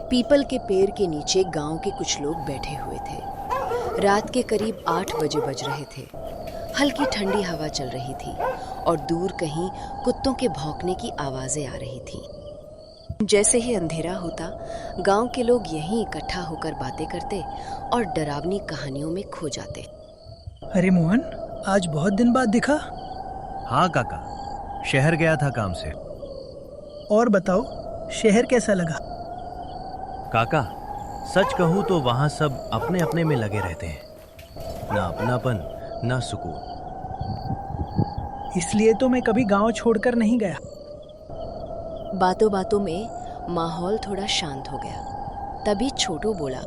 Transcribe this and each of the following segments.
People के पेड़ के नीचे गांव के कुछ लोग बैठे हुए थे। रात के करीब 8 बजे बज रहे थे। हल्की ठंडी हवा चल रही थी और दूर कहीं कुत्तों के भौंकने की आवाजें आ रही थी। जैसे ही अंधेरा होता, गांव के लोग यहीं इकट्ठा होकर बातें करते और डरावनी कहानियों में खो जाते। अरे मोहन, आज बहुत दिन बाद दिखा। हाँ काका, शहर गया था काम से। और बताओ, शहर कैसा लगा? काका, सच कहूँ तो वहाँ सब अपने अपने में लगे रहते हैं, ना अपनापन ना सुकून। इसलिए तो मैं कभी गांव छोड़कर नहीं गया। बातों बातों में माहौल थोड़ा शांत हो गया। तभी छोटू बोला,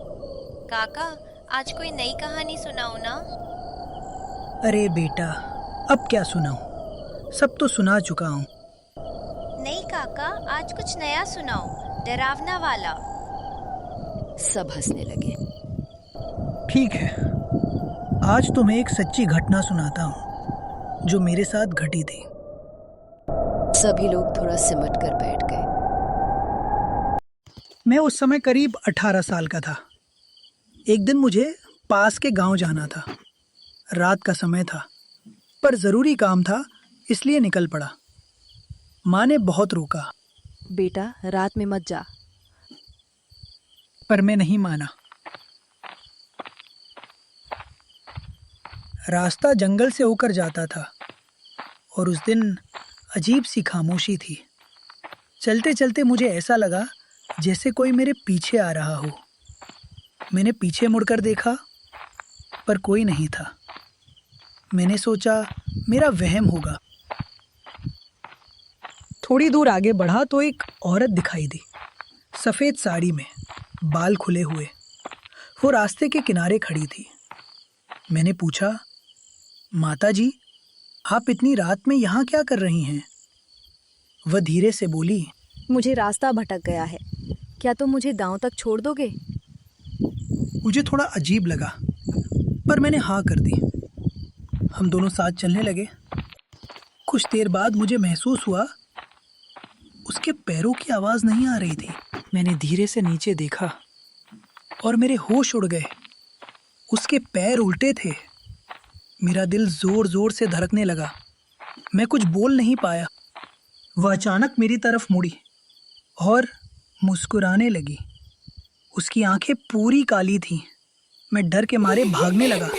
काका, आज कोई नई कहानी सुनाओ ना। अरे बेटा, अब क्या सुनाऊं? सब तो सुना चुका हूँ। नहीं काका, आज कुछ नया सुनाओ, डरावना वाला। सब हंसने लगे। ठीक है, आज तुम्हें एक सच्ची घटना सुनाता हूँ जो मेरे साथ घटी थी। सभी लोग थोड़ा सिमट कर बैठ गए। मैं उस समय करीब 18 साल का था। एक दिन मुझे पास के गांव जाना था। रात का समय था, पर जरूरी काम था, इसलिए निकल पड़ा। माँ ने बहुत रोका, बेटा रात में मत जा। पर मैं नहीं माना। रास्ता जंगल से होकर जाता था और उस दिन अजीब सी खामोशी थी। चलते चलते मुझे ऐसा लगा जैसे कोई मेरे पीछे आ रहा हो। मैंने पीछे मुड़कर देखा, पर कोई नहीं था। मैंने सोचा मेरा वहम होगा। थोड़ी दूर आगे बढ़ा तो एक औरत दिखाई दी, सफ़ेद साड़ी में, बाल खुले हुए। वो रास्ते के किनारे खड़ी थी। मैंने पूछा, माता जी, आप इतनी रात में यहाँ क्या कर रही हैं? वह धीरे से बोली, मुझे रास्ता भटक गया है, क्या तुम मुझे गांव तक छोड़ दोगे? मुझे थोड़ा अजीब लगा, पर मैंने हाँ कर दी। हम दोनों साथ चलने लगे। कुछ देर बाद मुझे महसूस हुआ उसके पैरों की आवाज़ नहीं आ रही थी। मैंने धीरे से नीचे देखा और मेरे होश उड़ गए। उसके पैर उल्टे थे। मेरा दिल जोर जोर से धड़कने लगा। मैं कुछ बोल नहीं पाया। वह अचानक मेरी तरफ मुड़ी और मुस्कुराने लगी। उसकी आंखें पूरी काली थीं। मैं डर के मारे भागने लगा।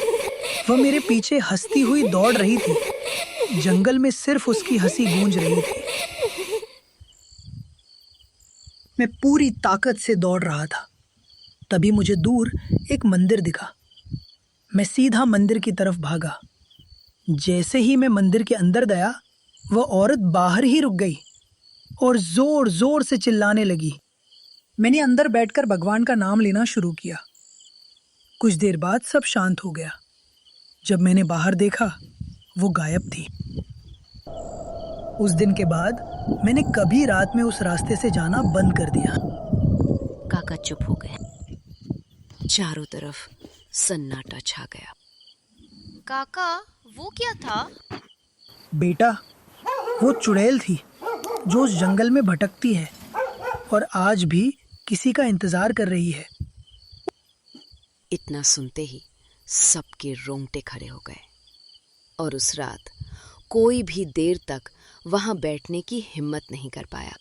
वह मेरे पीछे हंसती हुई दौड़ रही थी। जंगल में सिर्फ उसकी हंसी गूंज रही थी। मैं पूरी ताकत से दौड़ रहा था। तभी मुझे दूर एक मंदिर दिखा। मैं सीधा मंदिर की तरफ भागा। जैसे ही मैं मंदिर के अंदर गया, वह औरत बाहर ही रुक गई और जोर जोर से चिल्लाने लगी। मैंने अंदर बैठकर भगवान का नाम लेना शुरू किया। कुछ देर बाद सब शांत हो गया। जब मैंने बाहर देखा, वो गायब थी। उस दिन के बाद मैंने कभी रात में उस रास्ते से जाना बंद कर दिया। काका चुप हो गए। चारों तरफ सन्नाटा छा गया। काका, वो क्या था? बेटा, वो चुड़ैल थी जो उस जंगल में भटकती है और आज भी किसी का इंतजार कर रही है। इतना सुनते ही सबके रोंगटे खड़े हो गए और उस रात कोई भी देर तक वहां बैठने की हिम्मत नहीं कर पाया।